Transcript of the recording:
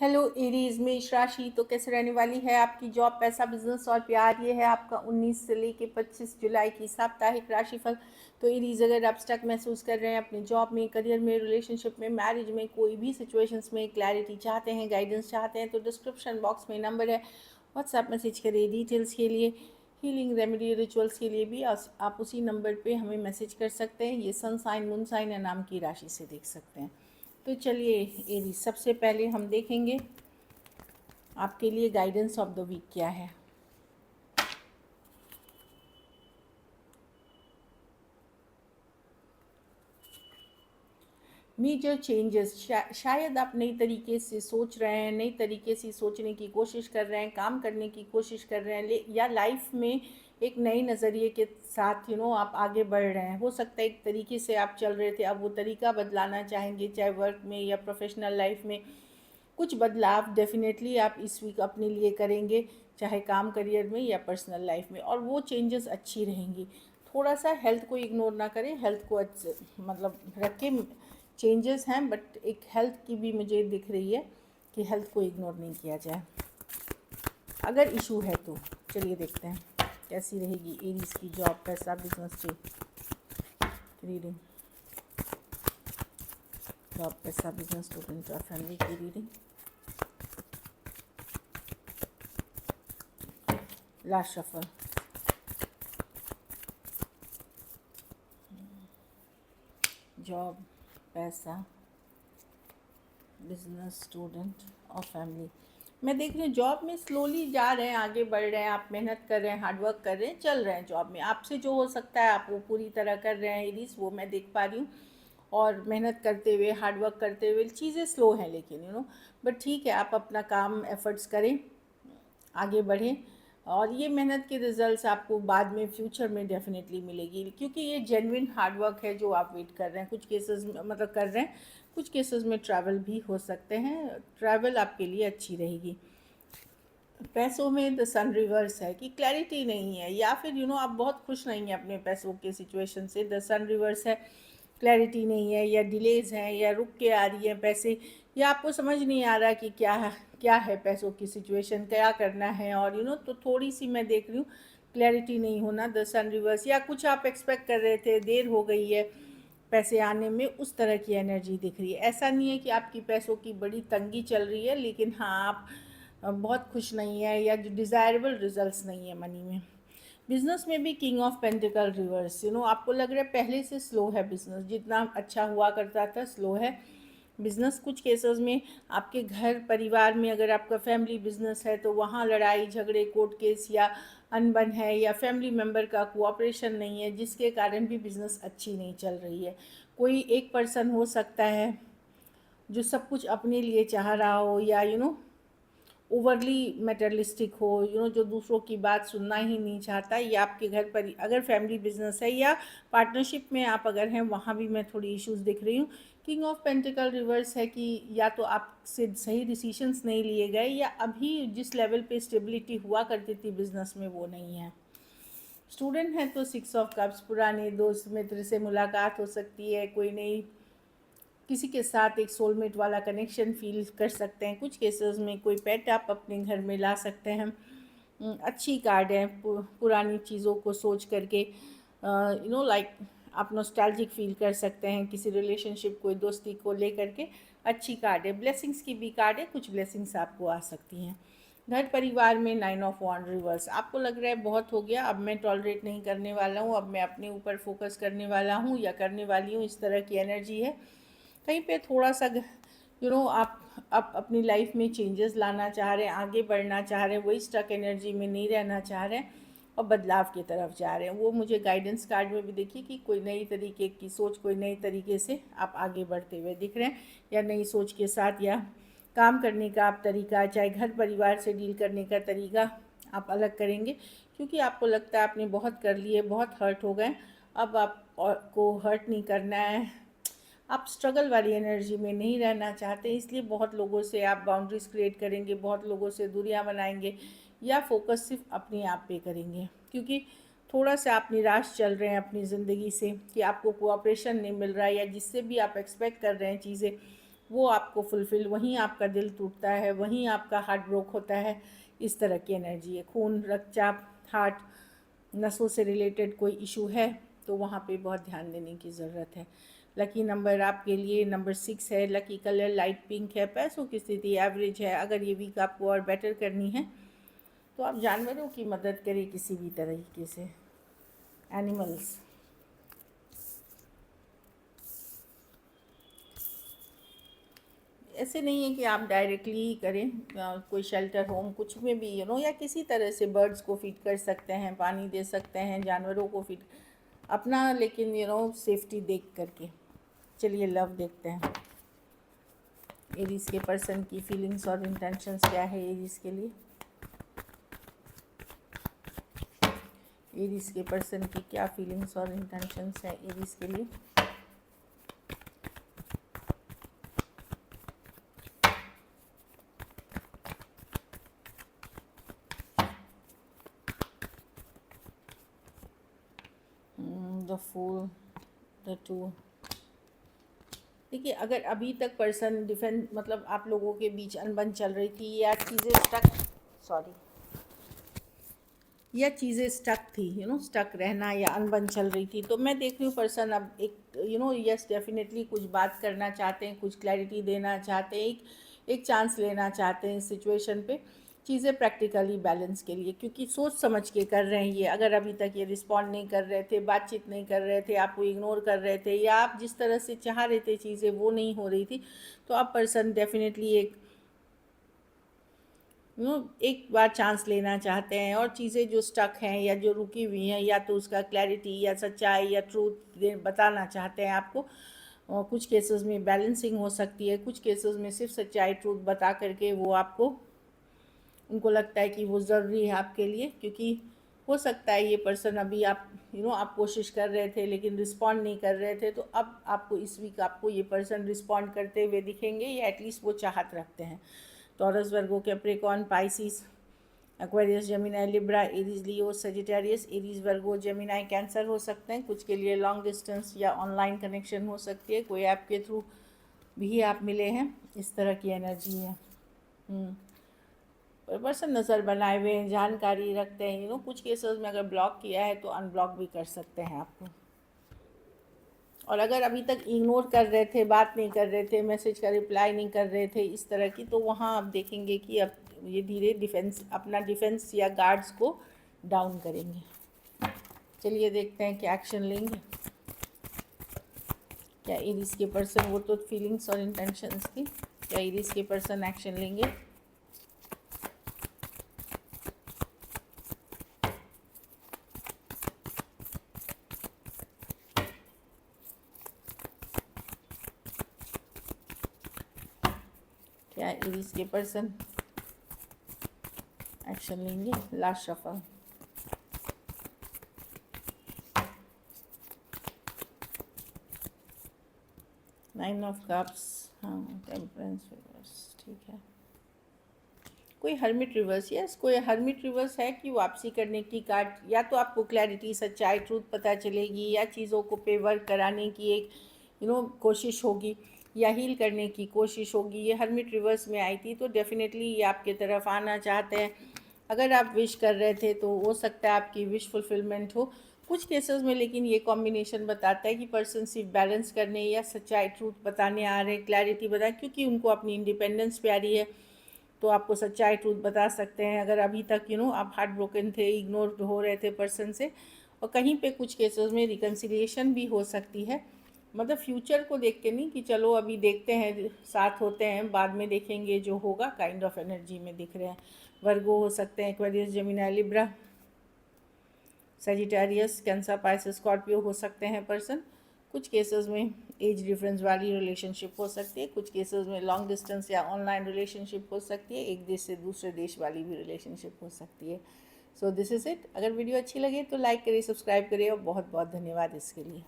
Hello Aries, मेष राशि। तो कैसे रहने वाली है आपकी जॉब, पैसा, बिजनेस और प्यार। ये है आपका 19 से लेके 25 जुलाई की साप्ताहिक राशिफल। तो एरीज, अगर आप स्टक महसूस कर रहे हैं अपने जॉब में, करियर में, रिलेशनशिप में, मैरिज में, कोई भी सिचुएशंस में क्लैरिटी चाहते हैं, गाइडेंस चाहते हैं, तो डिस्क्रिप्शन बॉक्स में नंबर है, व्हाट्सएप मैसेज करिए डिटेल्स के लिए। हीलिंग रेमेडी रिचुअल्स के लिए भी आप उसी नंबर पे हमें मैसेज कर सकते हैं। ये सन साइन, मून साइन या नाम की राशि से देख सकते हैं। तो चलिए एरीज, सबसे पहले हम देखेंगे आपके लिए गाइडेंस ऑफ द वीक क्या है। मेजर चेंजेस, शायद आप नई तरीके से सोच रहे हैं, नई तरीके से सोचने की कोशिश कर रहे हैं, काम करने की कोशिश कर रहे हैं, या लाइफ में एक नए नज़रिए के साथ आप आगे बढ़ रहे हैं। हो सकता है एक तरीके से आप चल रहे थे, अब वो तरीका बदलाना चाहेंगे, चाहे वर्क में या प्रोफेशनल लाइफ में। कुछ बदलाव डेफिनेटली आप इस वीक अपने लिए करेंगे, चाहे काम करियर में या पर्सनल लाइफ में, और वो चेंजेस अच्छी रहेंगी। थोड़ा सा हेल्थ को इग्नोर ना करें, हेल्थ को मतलब रखें। चेंजेस हैं बट एक हेल्थ की भी मुझे दिख रही है कि हेल्थ को इग्नोर नहीं किया जाए अगर इशू है तो। चलिए देखते हैं कैसी रहेगी एरीज की जॉब, पैसा, बिजनेस की रीडिंग। जॉब, पैसा, बिजनेस, स्टूडेंट और फैमिली की रीडिंग। Last shuffle. जॉब, पैसा, बिजनेस, स्टूडेंट और फैमिली। मैं देख रही हूँ जॉब में स्लोली जा रहे हैं, आगे बढ़ रहे हैं, आप मेहनत कर रहे हैं, हार्डवर्क कर रहे हैं, चल रहे हैं जॉब में। आपसे जो हो सकता है आप वो पूरी तरह कर रहे हैं एरीज, वो मैं देख पा रही हूँ। और मेहनत करते हुए, हार्डवर्क करते हुए, चीज़ें स्लो हैं लेकिन बट ठीक है, आप अपना काम एफर्ट्स करें, आगे बढ़ें। और ये मेहनत के रिजल्ट्स आपको बाद में फ्यूचर में डेफिनेटली मिलेगी, क्योंकि ये जेन्युइन हार्डवर्क है जो आप वेट कर रहे हैं। कुछ केसेस में मतलब कर रहे हैं, कुछ केसेस में ट्रैवल भी हो सकते हैं, ट्रैवल आपके लिए अच्छी रहेगी। पैसों में द सन रिवर्स है कि क्लैरिटी नहीं है, या फिर आप बहुत खुश नहीं हैं अपने पैसों के सिचुएशन से। द सन रिवर्स है, क्लैरिटी नहीं है, या डिलेज हैं, या रुक के आ रही है पैसे, या आपको समझ नहीं आ रहा कि क्या है पैसों की सिचुएशन, क्या करना है। और तो थोड़ी सी मैं देख रही हूँ क्लैरिटी नहीं होना, द सन रिवर्स। या कुछ आप एक्सपेक्ट कर रहे थे, देर हो गई है पैसे आने में, उस तरह की एनर्जी दिख रही है। ऐसा नहीं है कि आपकी पैसों की बड़ी तंगी चल रही है, लेकिन हाँ, आप बहुत खुश नहीं है, या जो डिज़ायरेबल रिजल्ट्स नहीं है मनी में। बिजनेस में भी किंग ऑफ पेंटिकल रिवर्स, आपको लग रहा है पहले से स्लो है बिजनेस, जितना अच्छा हुआ करता था स्लो है बिजनेस। कुछ केसेस में आपके घर परिवार में, अगर आपका फैमिली बिजनेस है तो वहाँ लड़ाई झगड़े, कोर्ट केस या अनबन है, या फैमिली मेम्बर का कोऑपरेशन नहीं है, जिसके कारण भी बिजनेस अच्छी नहीं चल रही है। कोई एक पर्सन हो सकता है जो सब कुछ अपने लिए चाह रहा हो, या ओवरली मेटरलिस्टिक हो, जो दूसरों की बात सुनना ही नहीं चाहता। ये आपके घर पर अगर फैमिली बिजनेस है, या पार्टनरशिप में आप अगर हैं, वहाँ भी मैं थोड़ी इश्यूज दिख रही हूँ। किंग ऑफ पेंटिकल रिवर्स है कि या तो आपसे सही डिसीजंस नहीं लिए गए, या अभी जिस लेवल पे स्टेबिलिटी हुआ करती थी बिजनेस में वो नहीं है। स्टूडेंट हैं तो 6 ऑफ कप्स, पुराने दोस्त मित्र से मुलाकात हो सकती है, कोई नई किसी के साथ एक सोलमेट वाला कनेक्शन फील कर सकते हैं। कुछ केसेस में कोई पेट आप अपने घर में ला सकते हैं। अच्छी कार्ड है, पुरानी चीज़ों को सोच करके लाइक आप नॉस्टैल्जिक फील कर सकते हैं किसी रिलेशनशिप, कोई दोस्ती को लेकर के। अच्छी कार्ड है। ब्लेसिंग्स की भी कार्ड है, कुछ ब्लेसिंग्स आपको आ सकती हैं। घर परिवार में 9 ऑफ वॉन्ड रिवर्स, आपको लग रहा है बहुत हो गया, अब मैं टॉलरेट नहीं करने वाला हूँ, अब मैं अपने ऊपर फोकस करने वाला हूँ या करने वाली हूँ, इस तरह की एनर्जी है। कहीं पे थोड़ा सा आप अपनी लाइफ में चेंजेस लाना चाह रहे हैं, आगे बढ़ना चाह रहे हैं, वही स्टक एनर्जी में नहीं रहना चाह रहे हैं और बदलाव की तरफ जा रहे हैं। वो मुझे गाइडेंस कार्ड में भी देखिए कि कोई नई तरीके की सोच, कोई नई तरीके से आप आगे बढ़ते हुए दिख रहे हैं, या नई सोच के साथ, या काम करने का आप तरीका, चाहे घर परिवार से डील करने का तरीका आप अलग करेंगे, क्योंकि आपको लगता है आपने बहुत कर लिए, बहुत हर्ट हो गए, अब आपको हर्ट नहीं करना है। आप स्ट्रगल वाली एनर्जी में नहीं रहना चाहते, इसलिए बहुत लोगों से आप बाउंड्रीज क्रिएट करेंगे, बहुत लोगों से दूरियां बनाएंगे, या फोकस सिर्फ अपने आप पे करेंगे, क्योंकि थोड़ा सा आप निराश चल रहे हैं अपनी ज़िंदगी से कि आपको कोऑपरेशन नहीं मिल रहा है, या जिससे भी आप एक्सपेक्ट कर रहे हैं चीज़ें वो आपको फुलफ़िल, वहीं आपका दिल टूटता है, वहीं आपका हार्ट ब्रोक होता है। इस तरह की एनर्जी है। खून, रक्तचाप, हार्ट, नसों से रिलेटेड कोई इशू है तो वहाँ पे बहुत ध्यान देने की ज़रूरत है। लकी नंबर आपके लिए नंबर 6 है। लकी कलर लाइट पिंक है। पैसों की स्थिति एवरेज है। अगर ये वीक आपको और बेटर करनी है तो आप जानवरों की मदद करें किसी भी तरीके से, एनिमल्स। ऐसे नहीं है कि आप डायरेक्टली ही करें, कोई शेल्टर होम कुछ में भी या किसी तरह से बर्ड्स को फीड कर सकते हैं, पानी दे सकते हैं, जानवरों को फीड अपना, लेकिन सेफ्टी देख करके। चलिए लव देखते हैं। एरीज के पर्सन की फीलिंग्स और इंटेंशंस क्या है एरीज के लिए। एरीज के पर्सन की क्या फीलिंग्स और इंटेंशंस है एरीज के लिए। The fool, the two. देखिए, अगर अभी तक पर्सन डिफेंस मतलब आप लोगों के बीच अनबन चल रही थी या चीज़ें स्टक थी, स्टक रहना या अनबन चल रही थी, तो मैं देख रही हूँ पर्सन अब एक यस डेफिनेटली कुछ बात करना चाहते हैं, कुछ क्लैरिटी देना चाहते हैं, एक चांस लेना चाहते हैं इस सिचुएशन पे, चीज़ें प्रैक्टिकली बैलेंस के लिए, क्योंकि सोच समझ के कर रहे हैं ये। अगर अभी तक ये रिस्पॉन्ड नहीं कर रहे थे, बातचीत नहीं कर रहे थे, आपको इग्नोर कर रहे थे, या आप जिस तरह से चाह रहे थे चीज़ें वो नहीं हो रही थी, तो अब पर्सन डेफिनेटली एक बार चांस लेना चाहते हैं, और चीज़ें जो स्टक हैं या जो रुकी हुई हैं, या तो उसका क्लैरिटी या सच्चाई या ट्रूथ बताना चाहते हैं आपको। और कुछ केसेस में बैलेंसिंग हो सकती है, कुछ केसेस में सिर्फ सच्चाई ट्रूथ बता करके वो आपको, उनको लगता है कि वो ज़रूरी है आपके लिए, क्योंकि हो सकता है ये पर्सन अभी आप कोशिश कर रहे थे लेकिन रिस्पॉन्ड नहीं कर रहे थे, तो अब आपको इस वीक आपको ये पर्सन रिस्पॉन्ड करते हुए दिखेंगे, या एटलीस्ट वो चाहत रखते हैं। Taurus, Virgo, Capricorn, Pisces, Aquarius, Gemini, Libra, Aries, Leo, Sagittarius, Aries, Virgo, Gemini, Cancer हो सकते हैं। कुछ के लिए लॉन्ग डिस्टेंस या ऑनलाइन कनेक्शन हो सकती है, कोई ऐप के थ्रू भी आप मिले हैं, इस तरह की एनर्जी है। पर्सन नज़र बनाए हुए हैं, जानकारी रखते हैं, कुछ केसेस में अगर ब्लॉक किया है तो अनब्लॉक भी कर सकते हैं आपको। और अगर अभी तक इग्नोर कर रहे थे, बात नहीं कर रहे थे, मैसेज का रिप्लाई नहीं कर रहे थे इस तरह की, तो वहाँ आप देखेंगे कि अब ये धीरे अपना डिफेंस या गार्ड्स को डाउन करेंगे। चलिए देखते हैं क्या एक्शन लेंगे। क्या एरीज के पर्सन, वो तो फीलिंग्स और इंटेंशंस थी, क्या एरीज के पर्सन एक्शन लेंगे। क्या एरीज के पर्सन एक्शन लेंगे। Last shuffle. Nine of cups, हाँ, टेम्परेंस रिवर्स, ठीक है। कोई हर्मिट रिवर्स, यस, कोई हर्मिट रिवर्स है कि वापसी करने की कार्ड, या तो आपको क्लैरिटी, सच्चाई, ट्रूथ पता चलेगी, या चीज़ों को पे वर्क कराने की एक कोशिश होगी, या हील करने की कोशिश होगी। ये हर्मिट रिवर्स में आई थी, तो डेफिनेटली ये आपके तरफ आना चाहते हैं। अगर आप विश कर रहे थे तो हो सकता है आपकी विश फुलफिलमेंट हो कुछ केसेस में, लेकिन ये कॉम्बिनेशन बताता है कि पर्सन सिर्फ बैलेंस करने या सच्चाई ट्रूथ बताने आ रहे हैं, क्लैरिटी बताएं, क्योंकि उनको अपनी इंडिपेंडेंस प्यारी है, तो आपको सच्चाई ट्रूथ बता सकते हैं। अगर अभी तक आप हार्ट ब्रोकन थे, इग्नोर हो रहे थे पर्सन से, और कहीं पे कुछ केसेस में रिकन्सिलिएशन भी हो सकती है, मतलब फ्यूचर को देख के नहीं कि चलो अभी देखते हैं, साथ होते हैं, बाद में देखेंगे जो होगा, काइंड ऑफ एनर्जी में दिख रहे हैं। वर्गो हो सकते हैं, Aquarius, Gemini, Libra, Sagittarius, cancer, Pisces, Scorpio हो सकते हैं पर्सन। कुछ केसेस में एज डिफरेंस वाली रिलेशनशिप हो सकती है, कुछ केसेस में लॉन्ग डिस्टेंस या ऑनलाइन रिलेशनशिप हो सकती है, एक देश से दूसरे देश वाली भी रिलेशनशिप हो सकती है। So this is it. अगर वीडियो अच्छी लगे तो लाइक करिए, सब्सक्राइब करिए, और बहुत बहुत धन्यवाद इसके लिए।